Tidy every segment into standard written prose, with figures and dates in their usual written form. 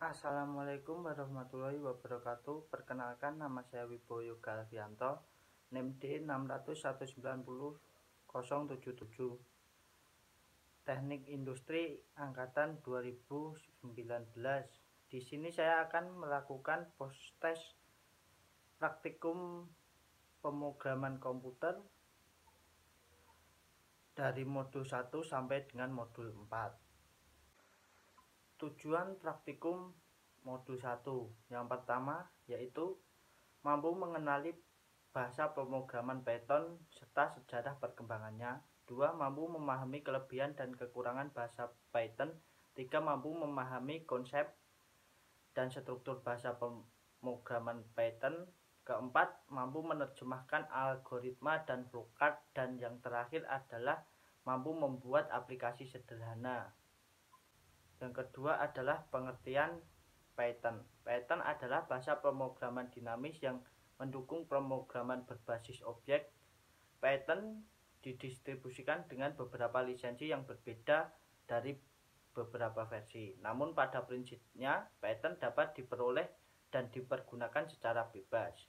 Assalamualaikum warahmatullahi wabarakatuh. Perkenalkan, nama saya Wibowo Yoga Alfianto, NIM D600190077, Teknik Industri angkatan 2019. Di sini saya akan melakukan post-tes praktikum pemrograman komputer dari modul 1 sampai dengan modul 4. Tujuan praktikum modul 1 yang pertama yaitu mampu mengenali bahasa pemrograman Python serta sejarah perkembangannya. 2. Mampu memahami kelebihan dan kekurangan bahasa Python. 3. Mampu memahami konsep dan struktur bahasa pemrograman Python. Keempat, mampu menerjemahkan algoritma dan flowchart. Dan yang terakhir adalah mampu membuat aplikasi sederhana. Yang kedua adalah pengertian Python. Python adalah bahasa pemrograman dinamis yang mendukung pemrograman berbasis objek. Python didistribusikan dengan beberapa lisensi yang berbeda dari beberapa versi. Namun pada prinsipnya Python dapat diperoleh dan dipergunakan secara bebas.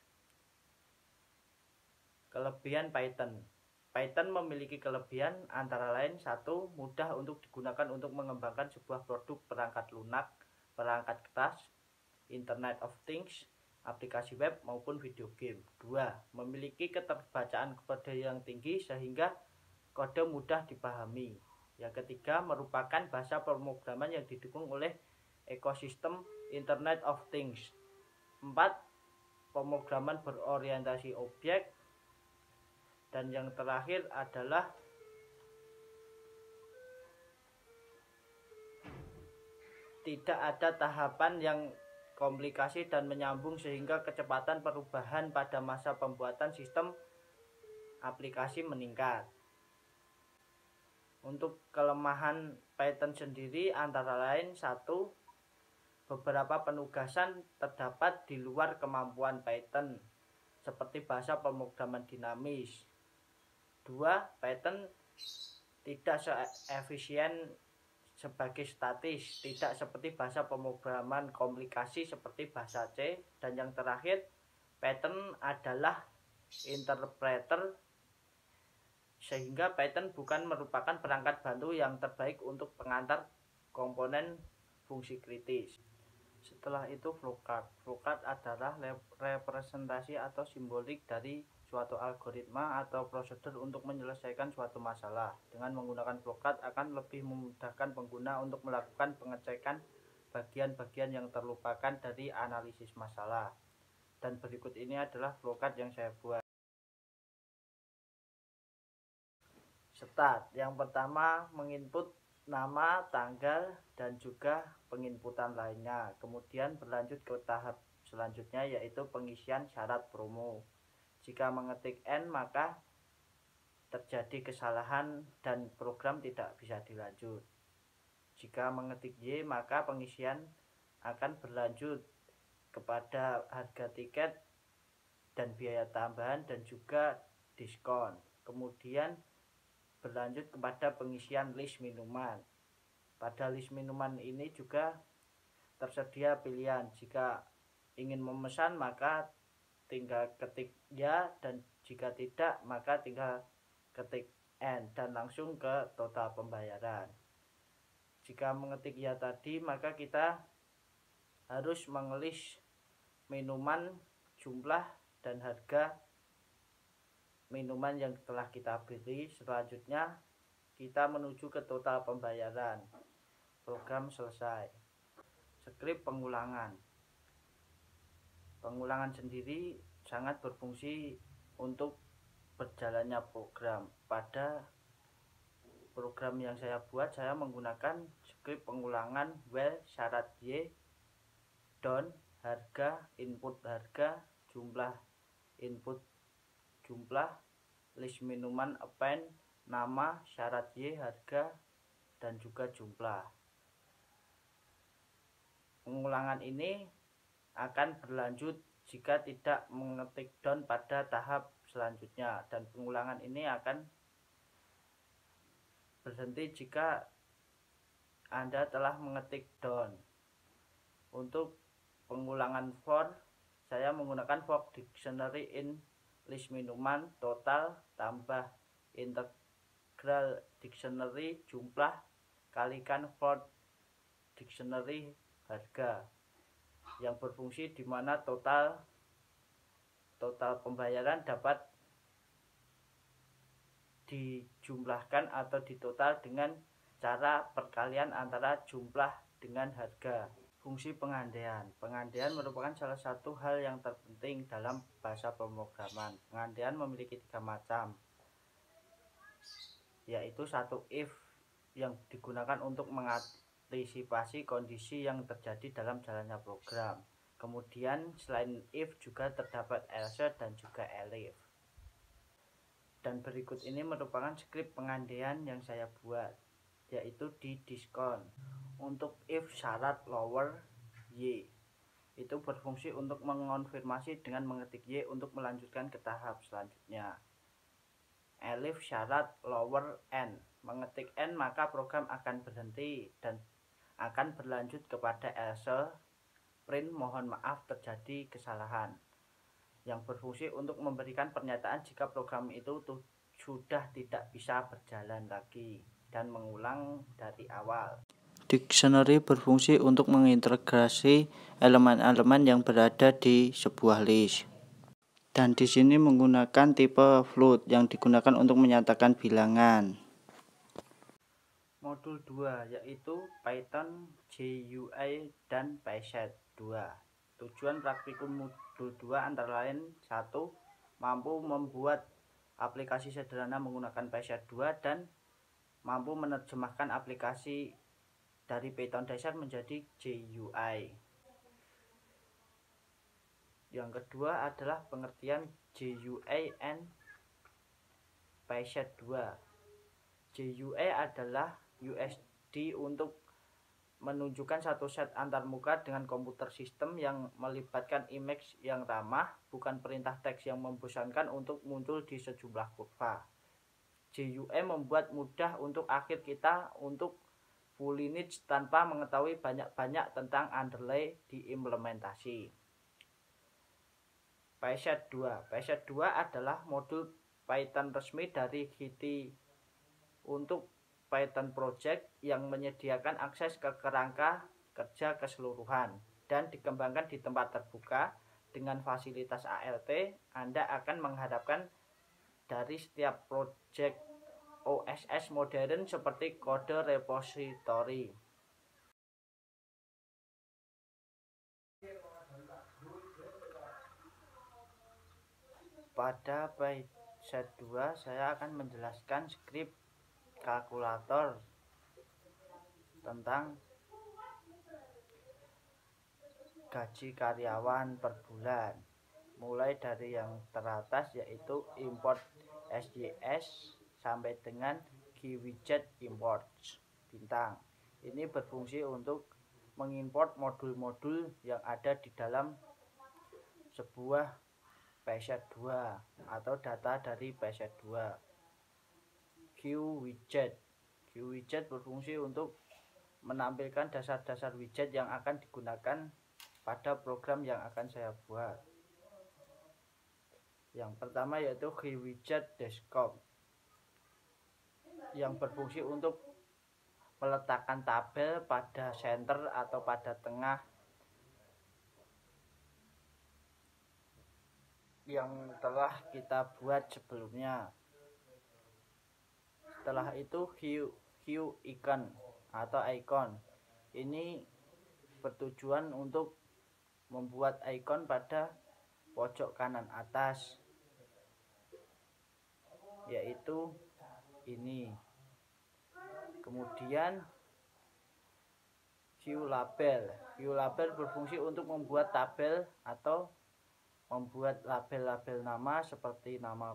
Kelebihan Python. Python memiliki kelebihan antara lain: 1. Mudah untuk digunakan untuk mengembangkan sebuah produk perangkat lunak, perangkat keras, Internet of Things, aplikasi web maupun video game. 2. Memiliki keterbacaan kode yang tinggi sehingga kode mudah dipahami. Yang ketiga, merupakan bahasa pemrograman yang didukung oleh ekosistem Internet of Things. 4. Pemrograman berorientasi objek. Dan yang terakhir adalah tidak ada tahapan yang komplikasi dan menyambung sehingga kecepatan perubahan pada masa pembuatan sistem aplikasi meningkat. Untuk kelemahan Python sendiri antara lain: 1. Beberapa penugasan terdapat di luar kemampuan Python, seperti bahasa pemrograman dinamis. 2. Python tidak seefisien sebagai statis, tidak seperti bahasa pemrograman komplikasi seperti bahasa C. Dan yang terakhir, Python adalah interpreter, sehingga Python bukan merupakan perangkat bantu yang terbaik untuk pengantar komponen fungsi kritis. Setelah itu flowchart. Flowchart adalah representasi atau simbolik dari suatu algoritma atau prosedur untuk menyelesaikan suatu masalah. Dengan menggunakan flowchart akan lebih memudahkan pengguna untuk melakukan pengecekan bagian-bagian yang terlupakan dari analisis masalah. Dan berikut ini adalah flowchart yang saya buat. Start. Yang pertama, menginput nama, tanggal, dan juga penginputan lainnya. Kemudian berlanjut ke tahap selanjutnya, yaitu pengisian syarat promo. Jika mengetik N, maka terjadi kesalahan dan program tidak bisa dilanjut. Jika mengetik Y, maka pengisian akan berlanjut kepada harga tiket dan biaya tambahan dan juga diskon. Kemudian berlanjut kepada pengisian list minuman. Pada list minuman ini juga tersedia pilihan. Jika ingin memesan, maka tinggal ketik ya, dan jika tidak maka tinggal ketik N dan langsung ke total pembayaran. Jika mengetik ya tadi, maka kita harus mengelis minuman, jumlah, dan harga minuman yang telah kita beli. Selanjutnya kita menuju ke total pembayaran. Program selesai. Skrip pengulangan. Pengulangan sendiri sangat berfungsi untuk berjalannya program. Pada program yang saya buat, saya menggunakan skrip pengulangan while syarat Y, down, harga, input harga, jumlah, input jumlah, list minuman, append, nama, syarat Y, harga, dan juga jumlah. Pengulangan ini akan berlanjut jika tidak mengetik down pada tahap selanjutnya, dan pengulangan ini akan berhenti jika Anda telah mengetik down. Untuk pengulangan for, saya menggunakan for dictionary in list minuman total tambah integral dictionary jumlah kalikan for dictionary harga, yang berfungsi di mana total pembayaran dapat dijumlahkan atau ditotal dengan cara perkalian antara jumlah dengan harga. Fungsi pengandaian. Pengandaian merupakan salah satu hal yang terpenting dalam bahasa pemrograman. Pengandaian memiliki 3 macam, yaitu satu if yang digunakan untuk mengantisipasi kondisi yang terjadi dalam jalannya program. Kemudian selain if juga terdapat else dan juga elif. Dan berikut ini merupakan skrip pengandaian yang saya buat, yaitu di diskon. Untuk if syarat lower y, itu berfungsi untuk mengonfirmasi dengan mengetik y untuk melanjutkan ke tahap selanjutnya. Elif syarat lower n, mengetik n maka program akan berhenti dan akan berlanjut kepada else print mohon maaf terjadi kesalahan, yang berfungsi untuk memberikan pernyataan jika program itu sudah tidak bisa berjalan lagi dan mengulang dari awal. Dictionary berfungsi untuk mengintegrasi elemen-elemen yang berada di sebuah list. Dan di sini menggunakan tipe float yang digunakan untuk menyatakan bilangan. Modul 2 yaitu Python GUI dan PySet 2. Tujuan praktikum modul 2 antara lain 1. Mampu membuat aplikasi sederhana menggunakan PySet 2 dan mampu menerjemahkan aplikasi dari Python dasar menjadi GUI. Yang kedua adalah pengertian GUI and PySet 2. GUI adalah USD untuk menunjukkan satu set antarmuka dengan komputer sistem yang melibatkan image yang ramah, bukan perintah teks yang membosankan untuk muncul di sejumlah kurva. GUI membuat mudah untuk akhir kita untuk full lineage tanpa mengetahui banyak-banyak tentang underlay diimplementasi. PySet 2. PySet 2 adalah modul Python resmi dari HITI untuk Python Project yang menyediakan akses ke kerangka kerja keseluruhan dan dikembangkan di tempat terbuka dengan fasilitas ALT. Anda akan mengharapkan dari setiap project OSS modern seperti kode repository. Pada PySet 2 saya akan menjelaskan skrip kalkulator tentang gaji karyawan per bulan, mulai dari yang teratas yaitu import SJS sampai dengan GWidget import bintang. Ini berfungsi untuk mengimport modul-modul yang ada di dalam sebuah PySet 2 atau data dari PySet 2. GWidget berfungsi untuk menampilkan dasar-dasar widget yang akan digunakan pada program yang akan saya buat. Yang pertama yaitu GWidget Desktop, yang berfungsi untuk meletakkan tabel pada center atau pada tengah yang telah kita buat sebelumnya. Setelah itu Hue icon atau icon, ini bertujuan untuk membuat icon pada pojok kanan atas, yaitu ini. Kemudian Hue label berfungsi untuk membuat tabel atau membuat label-label nama seperti nama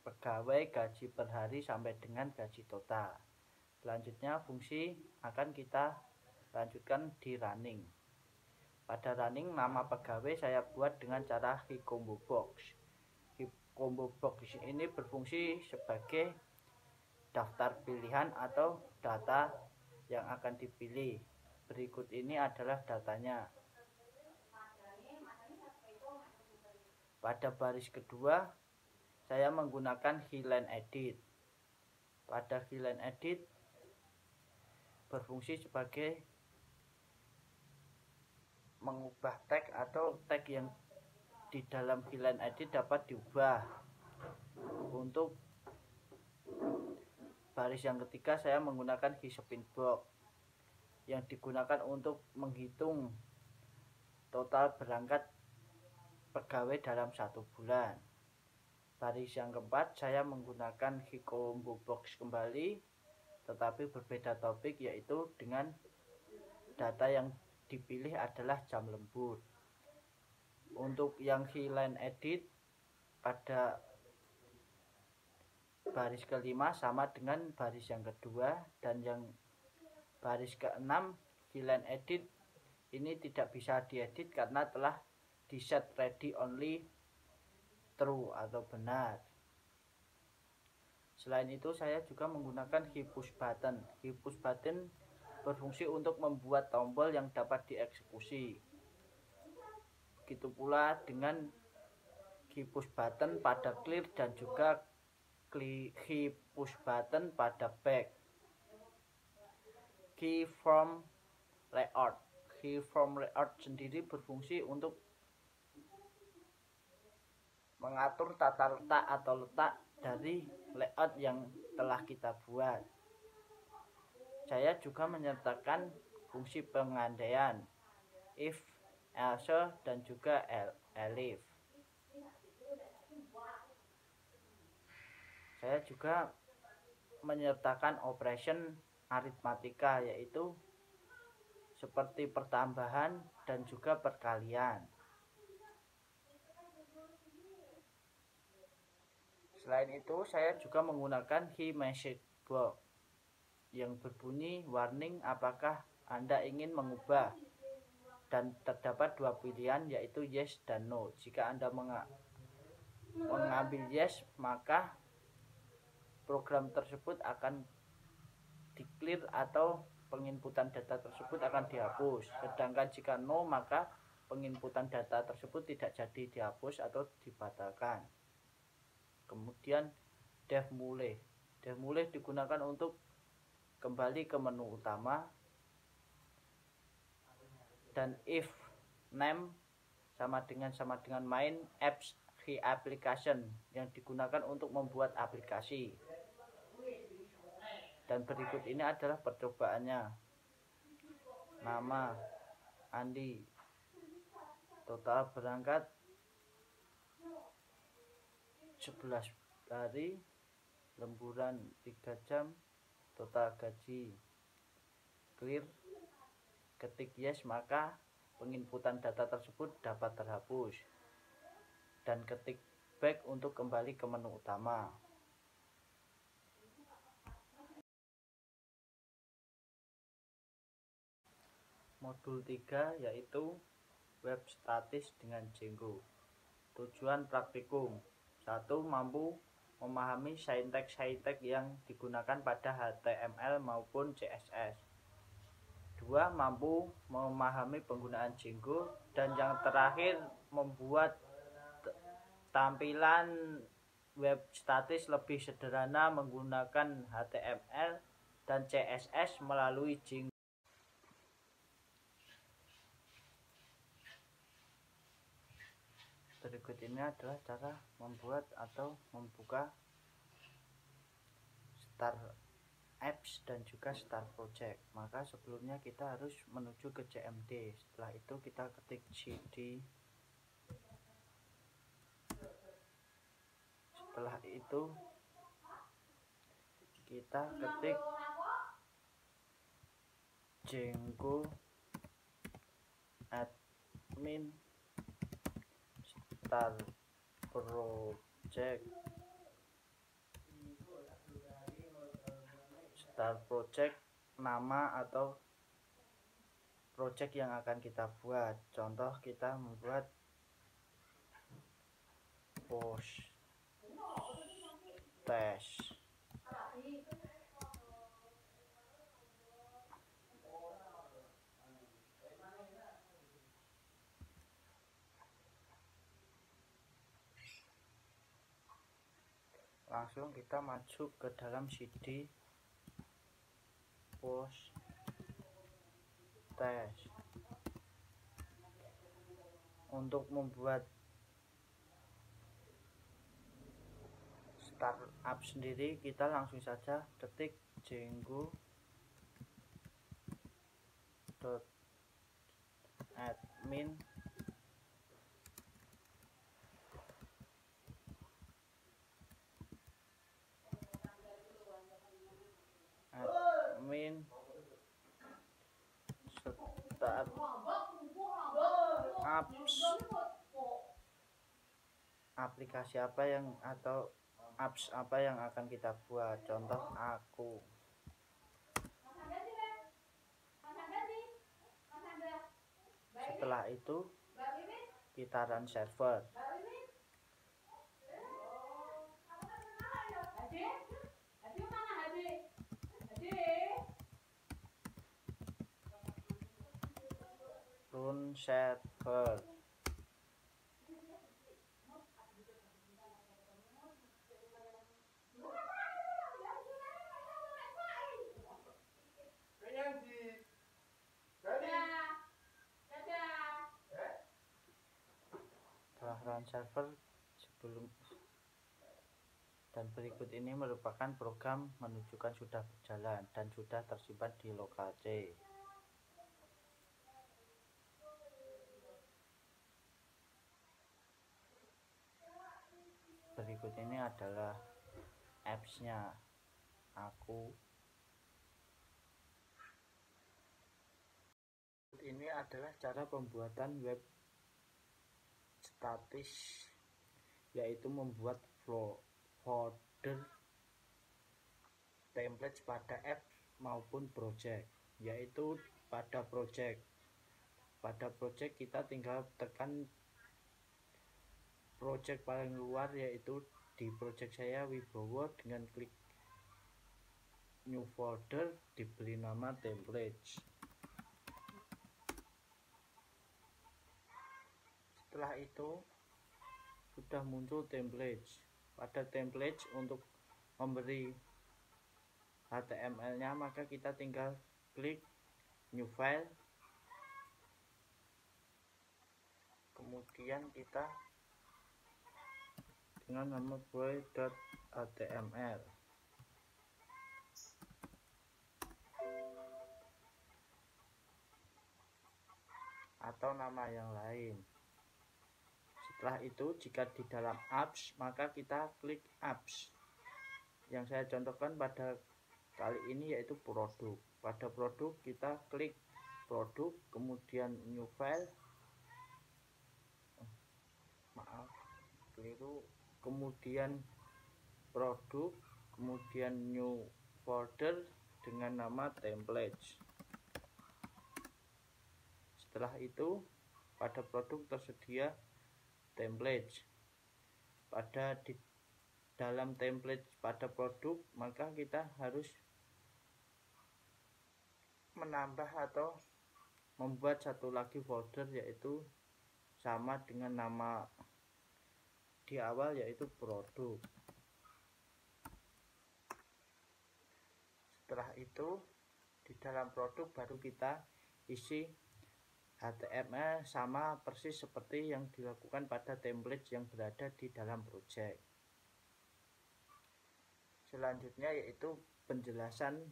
pegawai, gaji per hari sampai dengan gaji total. Selanjutnya fungsi akan kita lanjutkan di running. Pada running nama pegawai saya buat dengan cara combo box. Combo box ini berfungsi sebagai daftar pilihan atau data yang akan dipilih. Berikut ini adalah datanya. Pada baris kedua saya menggunakan Highline Edit. Pada Highline Edit berfungsi sebagai mengubah tag atau tag yang di dalam Highline Edit dapat diubah. Untuk baris yang ketiga saya menggunakan Spin Box yang digunakan untuk menghitung total berangkat pegawai dalam 1 bulan. Baris yang keempat saya menggunakan Combo Box kembali, tetapi berbeda topik, yaitu dengan data yang dipilih adalah jam lembur. Untuk yang Highline Edit pada baris kelima sama dengan baris yang kedua, dan yang baris keenam Highline Edit ini tidak bisa diedit karena telah di set ready only true atau benar. Selain itu saya juga menggunakan Push Button. Push Button berfungsi untuk membuat tombol yang dapat dieksekusi. Begitu pula dengan Push Button pada clear dan juga Push Button pada back. Keyframe Layout. Keyframe Layout sendiri berfungsi untuk mengatur tata letak atau letak dari layout yang telah kita buat. Saya juga menyertakan fungsi pengandaian if, else, dan juga elif. Saya juga menyertakan operation aritmatika, yaitu seperti pertambahan dan juga perkalian. Selain itu saya juga menggunakan Message Box yang berbunyi warning apakah Anda ingin mengubah, dan terdapat 2 pilihan, yaitu yes dan no. Jika Anda mengambil yes, maka program tersebut akan di-clear atau penginputan data tersebut akan dihapus. Sedangkan jika no, maka penginputan data tersebut tidak jadi dihapus atau dibatalkan. Kemudian Dev Mulai. Dev Mulai digunakan untuk kembali ke menu utama, dan if name sama dengan main apps application yang digunakan untuk membuat aplikasi. Dan berikut ini adalah percobaannya. Nama Andi, total berangkat 11 hari, lemburan 3 jam, total gaji clear. Ketik yes, maka penginputan data tersebut dapat terhapus, dan ketik back untuk kembali ke menu utama. Modul 3 yaitu web statis dengan Django. Tujuan praktikum: 1. Mampu memahami sinteks yang digunakan pada HTML maupun CSS. 2. Mampu memahami penggunaan Django. Dan yang terakhir, membuat tampilan web statis lebih sederhana menggunakan HTML dan CSS melalui Django. Berikut ini adalah cara membuat atau membuka Start Apps dan juga Start Project. Maka sebelumnya kita harus menuju ke CMD. Setelah itu kita ketik cd. Setelah itu kita ketik Django admin Start Project. Start Project nama atau project yang akan kita buat. Contoh, kita membuat post test. langsung kita masuk ke dalam CD post test. Untuk membuat startup sendiri, kita langsung saja ketik django.admin startup apps, aplikasi apa yang atau apps apa yang akan kita buat, contoh aku. Setelah itu kita run server. Run server. Setelah run server sebelum dan berikut ini merupakan program menunjukkan sudah berjalan dan sudah tersimpan di lokal C. Berikut ini adalah apps-nya aku. Ini adalah cara pembuatan web statis, yaitu membuat folder template pada app maupun project. Yaitu pada project kita tinggal tekan project paling luar, yaitu di project saya Wibowo, dengan klik new folder, diberi nama templates. Setelah itu sudah muncul templates. Pada templates, untuk memberi HTML-nya, maka kita tinggal klik new file, kemudian kita dengan nama boy.html atau nama yang lain. Setelah itu, jika di dalam apps, maka kita klik apps. Yang saya contohkan pada kali ini yaitu produk. Pada produk kita klik produk, kemudian new file, kemudian produk, kemudian new folder dengan nama templates. Setelah itu, pada produk tersedia templates. Di dalam template pada produk, maka kita harus menambah atau membuat satu lagi folder, yaitu sama dengan nama di awal, yaitu produk. Setelah itu, di dalam produk baru kita isi HTML sama persis seperti yang dilakukan pada template yang berada di dalam project. Selanjutnya yaitu penjelasan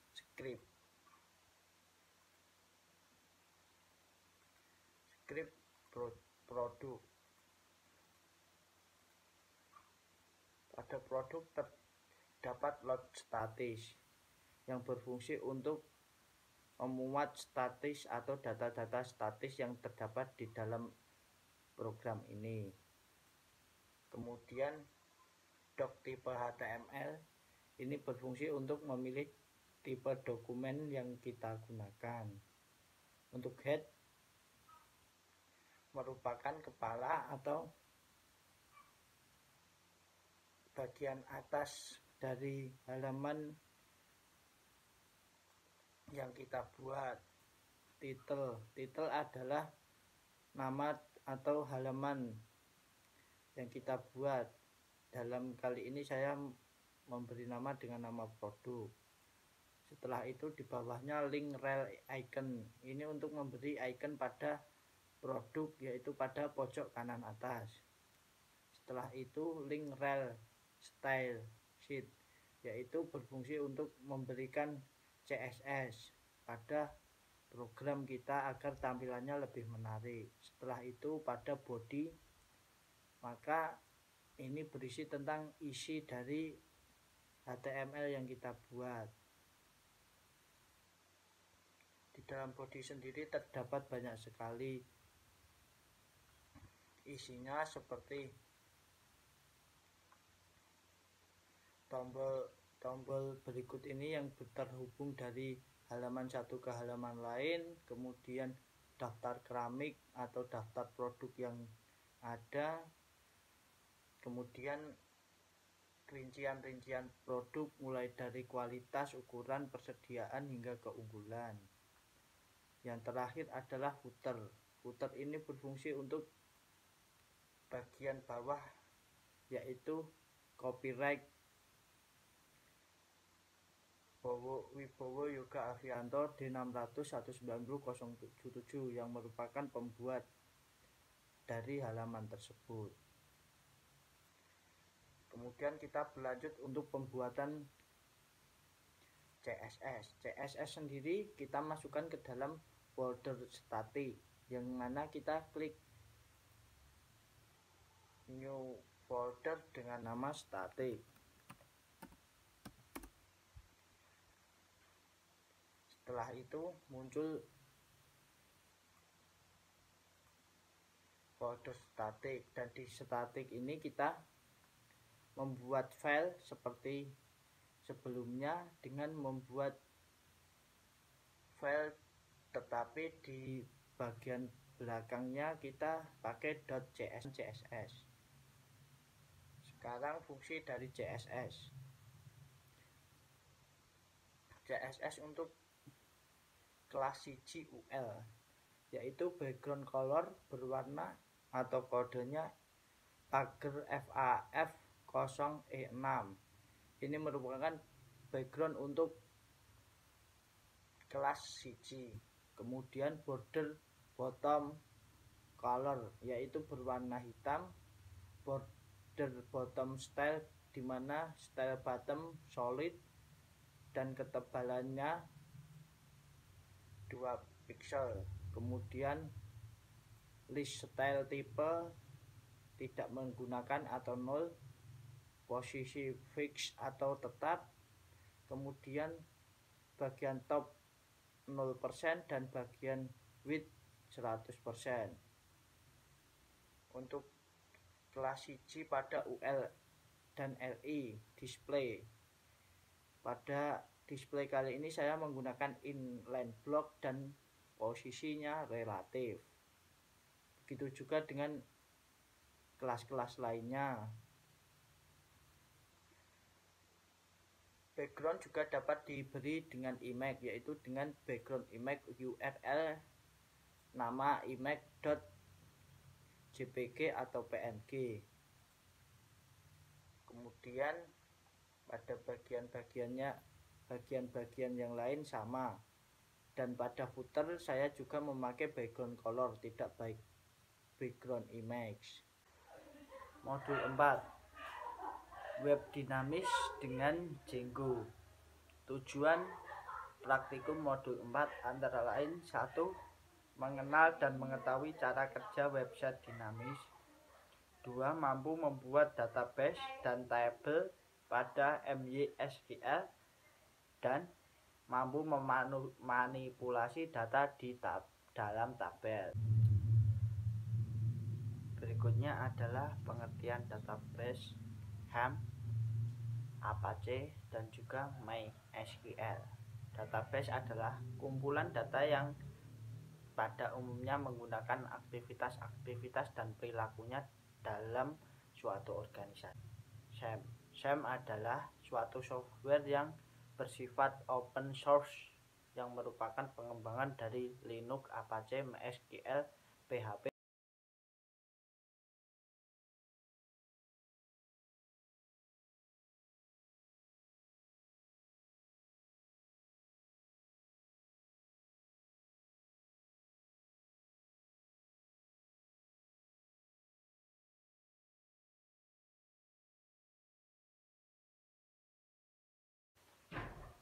script produk. Pada produk terdapat load statis yang berfungsi untuk memuat statis atau data-data statis yang terdapat di dalam program ini. Kemudian doc tipe HTML ini berfungsi untuk memilih tipe dokumen yang kita gunakan. Untuk head merupakan kepala atau bagian atas dari halaman yang kita buat. Title adalah nama atau halaman yang kita buat. Dalam kali ini saya memberi nama dengan nama produk. Setelah itu di bawahnya link rel icon. Ini untuk memberi icon pada produk, yaitu pada pojok kanan atas. Setelah itu link rel style sheet, yaitu berfungsi untuk memberikan CSS pada program kita agar tampilannya lebih menarik. Setelah itu pada body, maka ini berisi tentang isi dari HTML yang kita buat. Di dalam body sendiri terdapat banyak sekali isinya, seperti tombol berikut ini yang terhubung dari halaman satu ke halaman lain, kemudian daftar keramik atau daftar produk yang ada, kemudian rincian-rincian produk mulai dari kualitas, ukuran, persediaan hingga keunggulan. Yang terakhir adalah footer. Footer ini berfungsi untuk bagian bawah, yaitu copyright Wibowo Yoga Avianto D600-190-077 yang merupakan pembuat dari halaman tersebut. Kemudian kita berlanjut untuk pembuatan CSS. CSS sendiri kita masukkan ke dalam folder static, yang mana kita klik new folder dengan nama static. Setelah itu muncul folder static, dan di static ini kita membuat file seperti sebelumnya dengan membuat file, tetapi di bagian belakangnya kita pakai .css. Sekarang fungsi dari CSS. CSS untuk kelas CGUL, yaitu background color berwarna atau kodenya pagar FAF0E6. Ini merupakan background untuk kelas CG. Kemudian border bottom color, yaitu berwarna hitam. Border bottom style, dimana style bottom solid dan ketebalannya 2 pixel. Kemudian list style type tidak menggunakan atau 0, posisi fix atau tetap, kemudian bagian top 0% dan bagian width 100%. Untuk kelas CG pada UL dan LI display, pada display kali ini saya menggunakan inline block dan posisinya relatif. Begitu juga dengan kelas-kelas lainnya. Background juga dapat diberi dengan image, yaitu dengan background image URL nama image.jpg atau png. Kemudian pada bagian yang lain sama. Dan pada footer saya juga memakai background color, tidak baik background image. Modul 4, web dinamis dengan Django. Tujuan praktikum modul 4 antara lain: 1. Mengenal dan mengetahui cara kerja website dinamis. 2. Mampu membuat database dan tabel pada MySQL dan mampu memanipulasi data di dalam tabel. Berikutnya adalah pengertian database, Helm, Apache, dan juga MySQL. Database adalah kumpulan data yang pada umumnya menggunakan aktivitas dan perilakunya dalam suatu organisasi. SAM adalah suatu software yang bersifat open source yang merupakan pengembangan dari Linux, Apache, MySQL, PHP,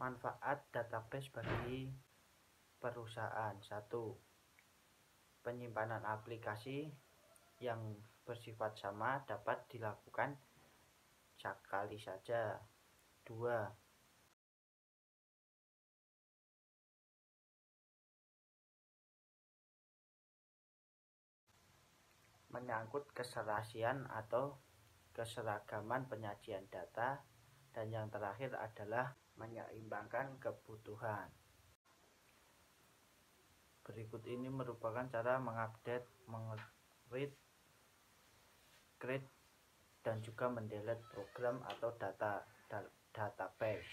Manfaat database bagi perusahaan. 1. Penyimpanan aplikasi yang bersifat sama dapat dilakukan sekali saja. 2. Menyangkut keserasian atau keseragaman penyajian data. Dan yang terakhir adalah menyeimbangkan kebutuhan. Berikut ini merupakan cara mengupdate, meng-read, create, dan juga mendelete program atau database.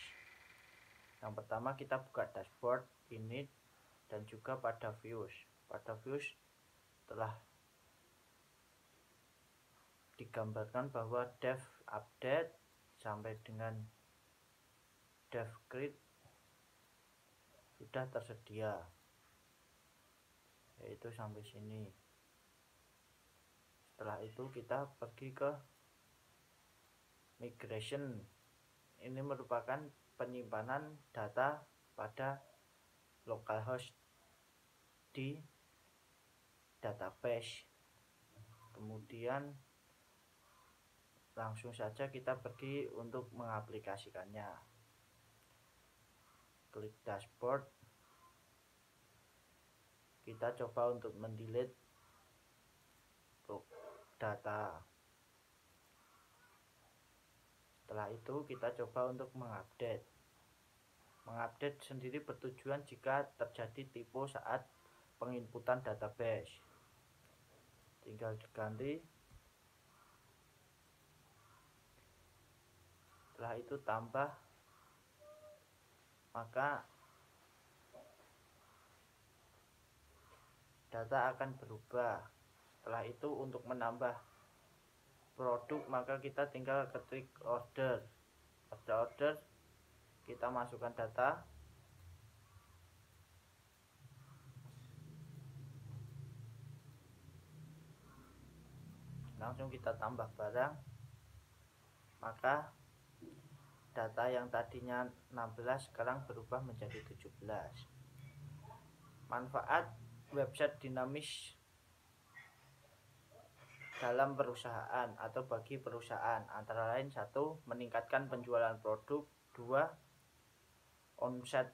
Yang pertama kita buka dashboard, init, dan juga pada views. Pada views telah digambarkan bahwa dev update sampai dengan dev create sudah tersedia, yaitu sampai sini. Setelah itu kita pergi ke migration. Ini merupakan penyimpanan data pada localhost di database. Kemudian langsung saja kita pergi untuk mengaplikasikannya. Klik dashboard, kita coba untuk mendelete data. Setelah itu kita coba untuk mengupdate. Mengupdate sendiri bertujuan jika terjadi typo saat penginputan database. Tinggal diganti. Setelah itu tambah, maka data akan berubah. Setelah itu untuk menambah produk, maka kita tinggal ketik order. Pada order kita masukkan data. Langsung kita tambah barang, maka data yang tadinya 16 sekarang berubah menjadi 17. Manfaat website dinamis dalam perusahaan atau bagi perusahaan antara lain: 1. Meningkatkan penjualan produk. 2. Omset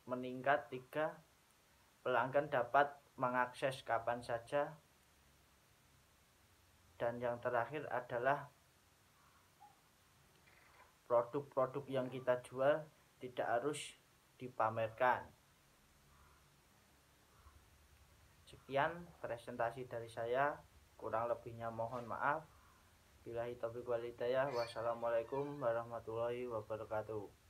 meningkat. 3. Pelanggan dapat mengakses kapan saja. Dan yang terakhir adalah produk-produk yang kita jual tidak harus dipamerkan. Sekian presentasi dari saya, kurang lebihnya mohon maaf. Billahi taufiq wal hidayah. Wassalamualaikum warahmatullahi wabarakatuh.